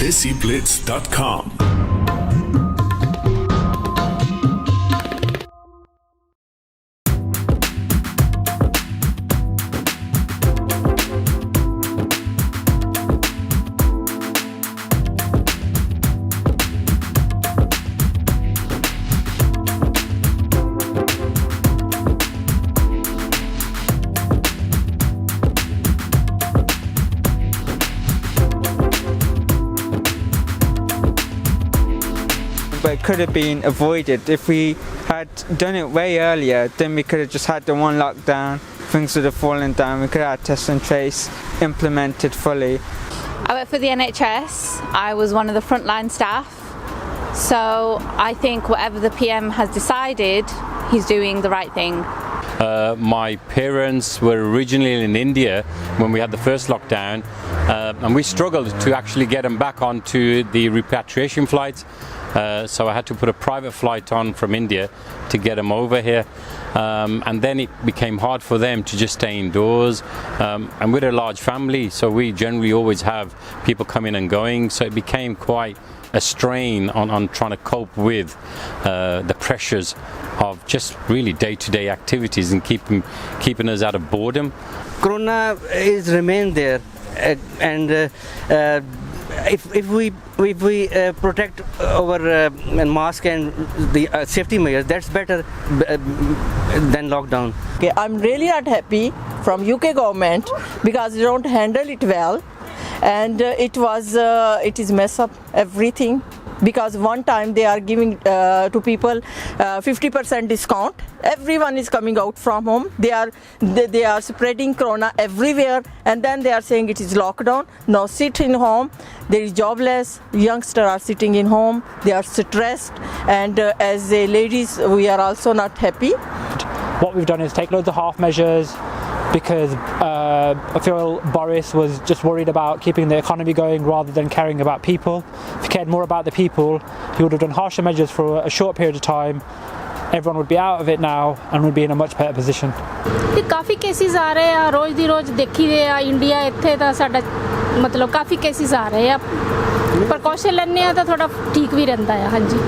DESiblitz.com. But it could have been avoided if we had done it way earlier. Then we could have just had the one lockdown, things would have fallen down, we could have had test and trace implemented fully. I work for the NHS. I was one of the frontline staff, so I think whatever the PM has decided, he's doing the right thing. My parents were originally in India when we had the first lockdown, and we struggled to actually get them back onto the repatriation flights. So I had to put a private flight on from India to get them over here, and then it became hard for them to just stay indoors, and we're a large family, so we generally always have people coming and going, so it became quite a strain on trying to cope with the pressures of just really day-to-day activities and keeping us out of boredom. Corona is remain there, and if we protect our mask and the safety measures, that's better than lockdown. Okay, I'm really not happy from UK government because they don't handle it well, and it is mess up everything. Because one time they are giving to people 50% discount. Everyone is coming out from home. They are spreading corona everywhere, and then they are saying it is lockdown. Now sit in home. There is jobless. Youngsters are sitting in home. They are stressed, and as ladies, we are also not happy. What we've done is take loads of half measures, because I feel Boris was just worried about keeping the economy going rather than caring about people. If he cared more about the people, he would have done harsher measures for a short period of time. Everyone would be out of it now and would be in a much better position. काफ़ी cases आ रहे हैं रोज़ दी रोज़ देखी दे आ India इत्थे दा साडा मतलब काफ़ी cases आ रहे हैं प्रिकॉशन लेने आ तो थोड़ा ठीक भी रहता है हाँ जी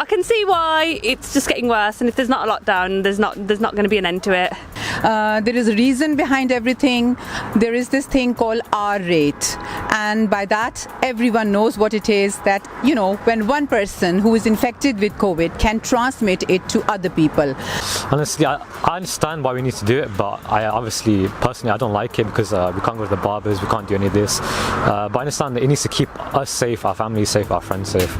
I can see why it's just getting worse, and if there's not a lockdown, there's not going to be an end to it. There is a reason behind everything. There is this thing called R rate, and by that everyone knows what it is, that when one person who is infected with COVID can transmit it to other people. Honestly, I understand why we need to do it, but I obviously personally I don't like it because we can't go to the barbers, we can't do any of this, but I understand that it needs to keep us safe, our families safe, our friends safe.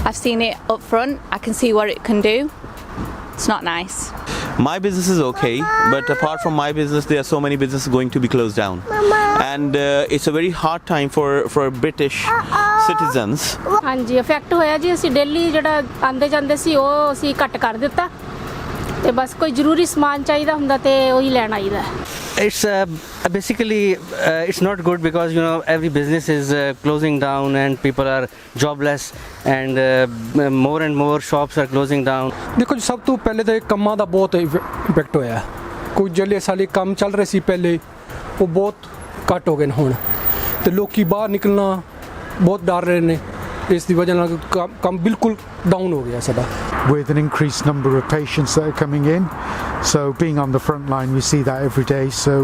I've seen it up front. I can see what it can do. It's not nice. My business is okay, but apart from my business, there are so many businesses going to be closed down, and it's a very hard time for British citizens. हाँ जी effect होया जी ਅਸੀਂ ਦਿੱਲੀ ਜਿਹੜਾ ਆਂਦੇ ਜਾਂਦੇ ਸੀ ਉਹ ਅਸੀਂ ਕੱਟ ਕਰ ਦਿੱਤਾ ਤੇ ਬਸ ਕੋਈ ਜ਼ਰੂਰੀ ਸਮਾਨ ਚਾਹੀਦਾ ਹੁੰਦਾ ਤੇ ਉਹੀ ਲੈਣ ਆਈਦਾ It's basically it's not good because every business is closing down and people are jobless, and more shops are closing down. देखो जी सब तो पहले तो ਕੰਮਾਂ ਦਾ ਬਹੁਤ ਇੰਪੈਕਟ ਹੋਇਆ ਕੁਝ ਜਿਹੜੇ ਸਾਲੇ ਕੰਮ ਚੱਲ ਰਹੇ ਸੀ ਪਹਿਲੇ ਉਹ ਬਹੁਤ ਘੱਟ ਹੋ ਗਏ ਹੁਣ ਤੇ ਲੋਕੀ ਬਾਹਰ ਨਿਕਲਣਾ ਬਹੁਤ ਡਰ ਰਹੇ ਨੇ ਇਸ ਦੀ ਵਜ੍ਹਾ ਨਾਲ ਕੰਮ ਬਿਲਕੁਲ ਡਾਊਨ ਹੋ ਗਿਆ ਸਾਡਾ. With an increased number of patients that are coming in, so being on the front line we see that every day, so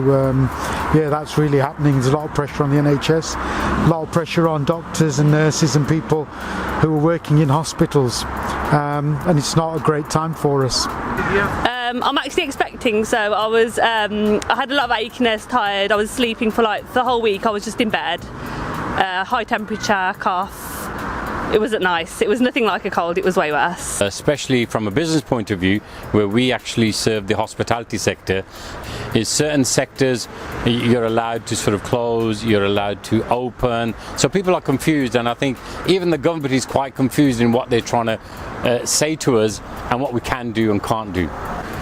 yeah, that's really happening. There's a lot of pressure on the NHS, a lot of pressure on doctors and nurses and people who are working in hospitals, and it's not a great time for us. I'm actually expecting, so I had a lot of achiness, tired, I was sleeping for like the whole week. I was just in bed, high temperature, cough. It wasn't nice. It was nothing like a cold, it was way worse. Especially from a business point of view, where we actually serve the hospitality sector, is certain sectors you're allowed to sort of close, you're allowed to open. So people are confused, and I think even the government is quite confused in what they're trying to say to us and what we can do and can't do.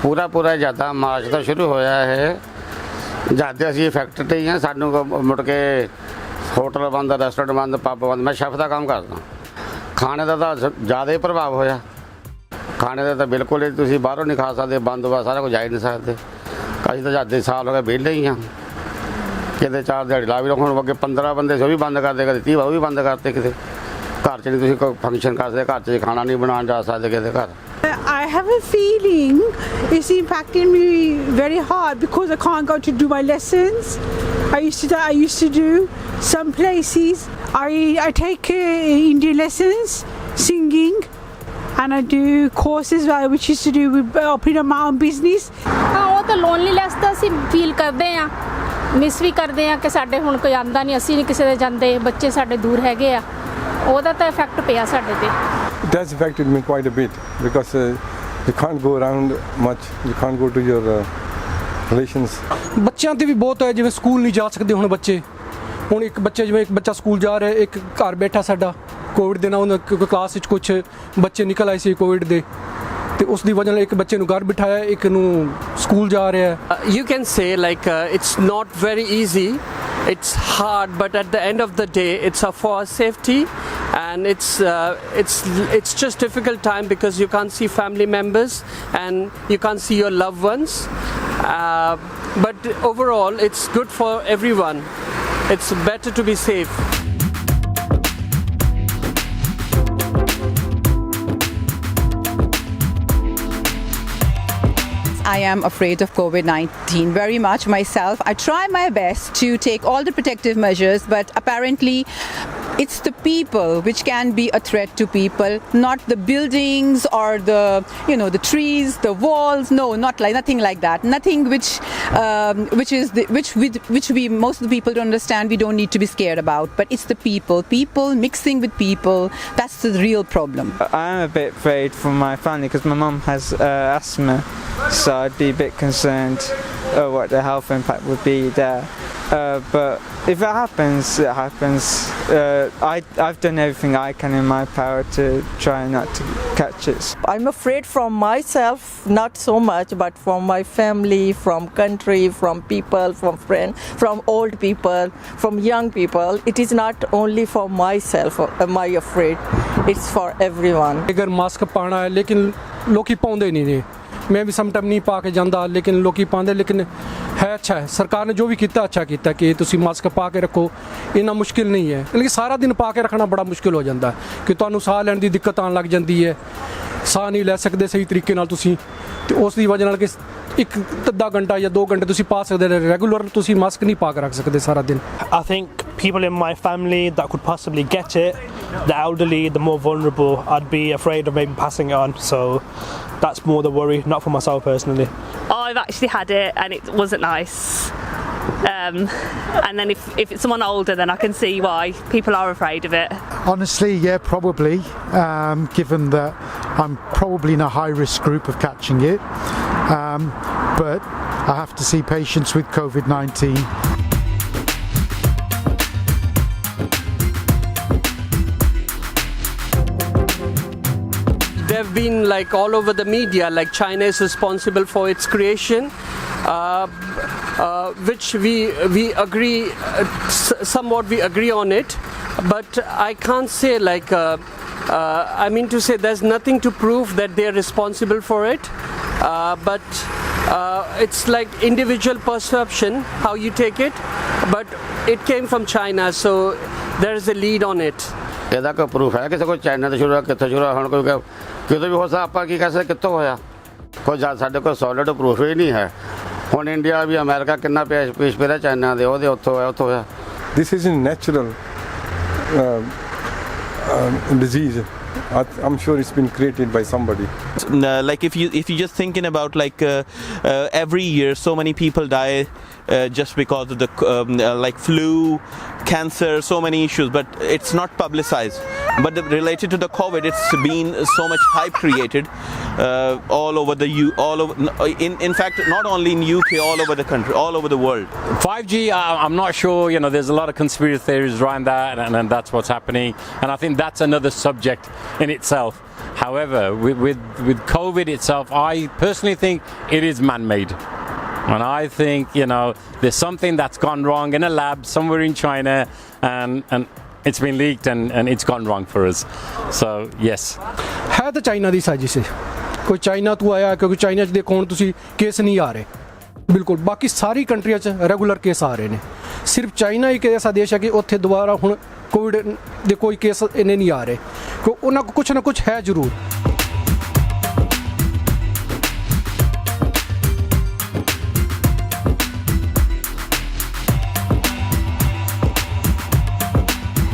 पूरा ज़्यादा मार्च तो शुरू होया है ज़्यादा असी factory ही हैं सानू मुड़ के होटल बंद रेस्टोरेंट बंद पब बंद मैं शेफ का काम करदा खाने का तो ज़्यादा ही प्रभाव होया ਖਾਣੇ ਦਾ ਤਾਂ ਬਿਲਕੁਲ ਹੀ ਤੁਸੀਂ ਬਾਹਰੋਂ ਨਹੀਂ ਖਾ ਸਕਦੇ, ਬੰਦ ਵਾ ਸਾਰਾ ਕੁਝ ਜਾ ਹੀ ਨਹੀਂ ਸਕਦੇ। ਅਸੀਂ ਤਾਂ ਜਾਂਦੇ ਸਾਲ ਹੋ ਗਏ ਵਿਹਲੇ ਹੀ ਹਾਂ, ਕਿਤੇ 4 ਦਿਹਾੜੀ ਲਾ ਵੀ ਲਓ। ਹੁਣ ਅੱਗੇ 15 ਬੰਦੇ ਸੀ ਉਹ ਵੀ ਬੰਦ ਕਰਦੇ, ਕਦੇ 30 ਉਹ ਵੀ ਬੰਦ ਕਰਤੇ। ਕਿਤੇ ਘਰ 'ਚ ਨਹੀਂ ਤੁਸੀਂ ਕੋਈ ਫੰਕਸ਼ਨ ਕਰ ਸਕਦੇ, ਘਰ 'ਚ ਖਾਣਾ ਨਹੀਂ ਬਣਾਉਣ ਜਾ ਸਕਦੇ ਕਿਸੇ ਘਰ। I have a feeling it's impacting me very hard because I can't go to do my lessons. I used to do some places. I take Indian lessons, singing, and I do courses which used to do with opening my own business. ਉਹ ਤਾਂ loneliness ਤਾਂ ਅਸੀਂ feel ਕਰਦੇ ਆ, miss ਵੀ ਕਰਦੇ ਆ ਕਿ ਸਾਡੇ ਹੁਣ ਕੋਈ ਆਂਦਾ ਨਹੀਂ, ਅਸੀਂ ਨਹੀਂ ਕਿਸੇ ਦੇ ਜਾਂਦੇ, ਬੱਚੇ ਸਾਡੇ ਦੂਰ ਹੈਗੇ ਆ, ਉਹਦਾ ਤਾਂ ਇਫੈਕਟ ਪਿਆ ਸਾਡੇ ਤੇ। It has affected me quite a bit because you can't go around much, you can't go to your relations. ਬੱਚਿਆਂ ਤੇ ਵੀ ਬਹੁਤ ਹੈ, ਜਿਵੇਂ ਸਕੂਲ ਨਹੀਂ ਜਾ ਸਕਦੇ ਹੁਣ ਬੱਚੇ। ਹੁਣ ਇੱਕ ਬੱਚਾ ਸਕੂਲ ਜਾ ਰਿਹਾ, ਇੱਕ ਘਰ ਬੈਠਾ ਸਾਡਾ ਕੋਵਿਡ ਦੇ ਨਾਲ, ਕਿਉਂਕਿ ਕਲਾਸ ਵਿੱਚ ਕੁਝ ਬੱਚੇ ਨਿਕਲ ਆਏ ਸੀ ਕੋਵਿਡ ਦੇ, ਤੇ ਉਸ ਦੀ ਵਜ੍ਹਾ ਨਾਲ ਇੱਕ ਬੱਚੇ ਨੂੰ ਘਰ ਬਿਠਾਇਆ, ਇੱਕ ਨੂੰ ਸਕੂਲ ਜਾ ਰਿਹਾ। You can say like it's not very easy, it's hard, but at the end of the day it's for safety, and it's just difficult time because you can't see family members and you can't see your loved ones, but overall it's good for everyone. It's better to be safe. I am afraid of COVID-19 very much myself. I try my best to take all the protective measures, but apparently it's the people which can be a threat to people, not the buildings or the trees, the walls. No, nothing like that. Nothing which we most of the people don't understand. We don't need to be scared about. But it's the people mixing with people. That's the real problem. I'm a bit afraid for my family because my mum has asthma, so I'd be a bit concerned what the health impact would be there. But if it happens, it happens. I've done everything I can in my power to try not to catch it. I'm afraid from myself, not so much, but from my family, from country, from people, from friends, from old people, from young people. It is not only for myself am I afraid, it's for everyone. अगर mask पाना है, लेकिन लोग पाਉਂਦੇ नहीं ने। मैं भी sometime नहीं पा के जाता, लेकिन लोग पाते। लेकिन है अच्छा है, सरकार ने जो भी किया अच्छा किया कि तुसी मास्क पा के रखो, इन्ना मुश्किल नहीं है। लेकिन सारा दिन पा के रखना बड़ा मुश्किल हो जाता है कि तुहानू साह लैण दी दिक्कत आने लग जाती है, साह नहीं लै सकते सही तरीके नाल तुसी, ते उस दी वजह नाल कि एक अद्धा घंटा या 2 घंटे तुसी पा सकते, रेगुलर तुसी मास्क नहीं पा के रख सकते सारा दिन। I think people in my family that could possibly get it, the elderly, the more vulnerable, I'd be afraid of maybe passing it on, so that's more the worry, not for myself personally. I've actually had it and it wasn't nice. And then if it's someone older, then I can see why people are afraid of it. Honestly, yeah, probably, given that I'm probably in a high risk group of catching it, but I have to see patients with COVID-19. They've been like all over the media, like China is responsible for its creation, which we agree, somewhat we agree on it, but I can't say like, I mean to say there's nothing to prove that they're responsible for it, but it's like individual perception, how you take it, but it came from China, so there is a lead on it. ਇਹਦਾ ਕੋਈ proof ਹੈ ਕਿਸੇ ਕੋਈ China ਤੋਂ ਸ਼ੁਰੂ ਹੋਇਆ, ਕਿੱਥੋਂ ਸ਼ੁਰੂ ਹੋਇਆ, ਹੁਣ ਕੋਈ ਕਿਤੇ ਵੀ ਹੋ ਸਕਦਾ, ਆਪਾਂ ਕੀ ਕਹਿ ਸਕਦੇ ਕਿੱਥੋਂ ਹੋਇਆ, ਕੋਈ ਸਾਡੇ ਕੋਲ ਸੋਲਿਡ ਪ੍ਰੂਫ ਹੀ ਨਹੀਂ ਹੈ। ਹੁਣ ਇੰਡੀਆ ਵੀ ਅਮਰੀਕਾ ਕਿੰਨਾ ਪੇਸ਼ ਪਿਆ ਚਾਈਨਾ ਦੇ, ਉਹਦੇ ਉੱਥੋਂ ਹੋਇਆ। This is a natural disease. I'm sure it's been created by somebody. Like if you just thinking about like every year so many people die just because of the like flu, cancer, so many issues, but it's not publicized. But related to the COVID, it's been so much hype created all over in fact not only in UK, all over the country, all over the world. 5G, I'm not sure, there's a lot of conspiracy theories around that, and that's what's happening, and I think that's another subject in itself. However, with COVID itself, I personally think it is man-made. And I think, there's something that's gone wrong in a lab somewhere in China, and it's been leaked and it's gone wrong for us. So, yes. है तो China दी साजिश है। ਕੋਈ China ਤੋਂ ਆਇਆ ਕਿਉਂਕਿ China 'ਚ ਦੇਖੋ ਹੁਣ ਤੁਸੀਂ ਕੇਸ ਨਹੀਂ ਆ ਰਹੇ ਬਿਲਕੁਲ ਬਾਕੀ ਸਾਰੀ ਕੰਟਰੀਆਂ 'ਚ ਰੈਗੂਲਰ ਕੇਸ ਆ ਰਹੇ ਨੇ ਸਿਰਫ ਚਾਈਨਾ ਇੱਕ ਐਸਾ ਦੇਸ਼ ਹੈ ਕਿ ਉੱਥੇ ਦੁਬਾਰਾ ਹੁਣ ਕੋਵਿਡ ਦੇ ਕੋਈ ਕੇਸ ਇੰਨੇ ਨਹੀਂ ਆ ਰਹੇ ਕਿਉਂਕਿ ਉਹਨਾਂ ਕੋਲ ਕੁਛ ਨਾ ਕੁਛ ਹੈ ਜ਼ਰੂਰ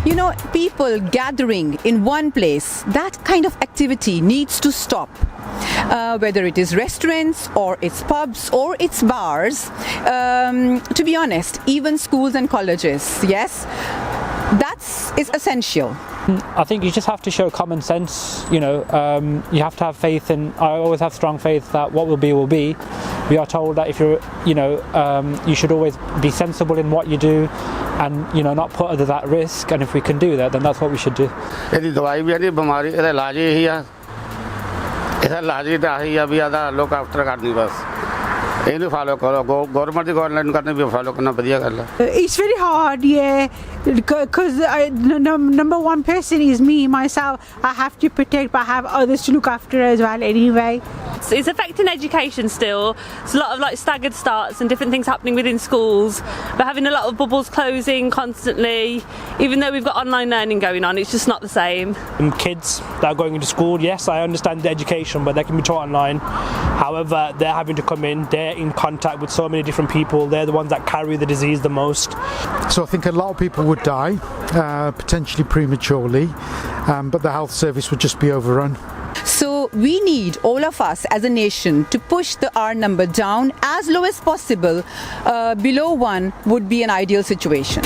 You know, people gathering in one place, that kind of activity needs to stop. Whether it is restaurants or it's pubs or it's bars, to be honest, even schools and colleges, yes, is essential. I think you just have to show common sense, you know, you have to have faith in, I always have strong faith that what will be will be. We are told that if you're, you know, you should always be sensible in what you do and, you know, not put others at risk, and if we can do that, then that's what we should do. ਇਹਦੀ ਦਵਾਈ ਵੀ ਇਹਦੀ ਬਿਮਾਰੀ ਇਹਦਾ ਇਲਾਜ ਇਹੀ ਆ ਇਹਦਾ ਇਲਾਜ ਤਾਂ ਆਹੀ ਆ ਵੀ ਇਹਦਾ ਲੋਕ ਆਫਟਰ ਕਰਨੀ ਬਸ ਇਹਨੂੰ ਫਾਲੋ ਕਰੋ ਗਵਰਨਮੈਂਟ ਦੀ ਗਾਈਡਲਾਈਨ ਕਰਨੀ ਵੀ ਫਾਲੋ ਕਰਨਾ ਵਧੀਆ ਗੱਲ ਹੈ It's very hard, yeah, because number one person is me, myself. I have to protect, but I have others to look after as well anyway. It's affecting education still. There's a lot of like staggered starts and different things happening within schools. We're having a lot of bubbles closing constantly. Even though we've got online learning going on, it's just not the same. Kids that are going into school, yes, I understand the education, but they can be taught online. However, they're having to come in, they're in contact with so many different people, they're the ones that carry the disease the most. So I think a lot of people would die, potentially prematurely, but the health service would just be overrun. So we need, all of us as a nation, to push the R number down as low as possible. Below 1 would be an ideal situation.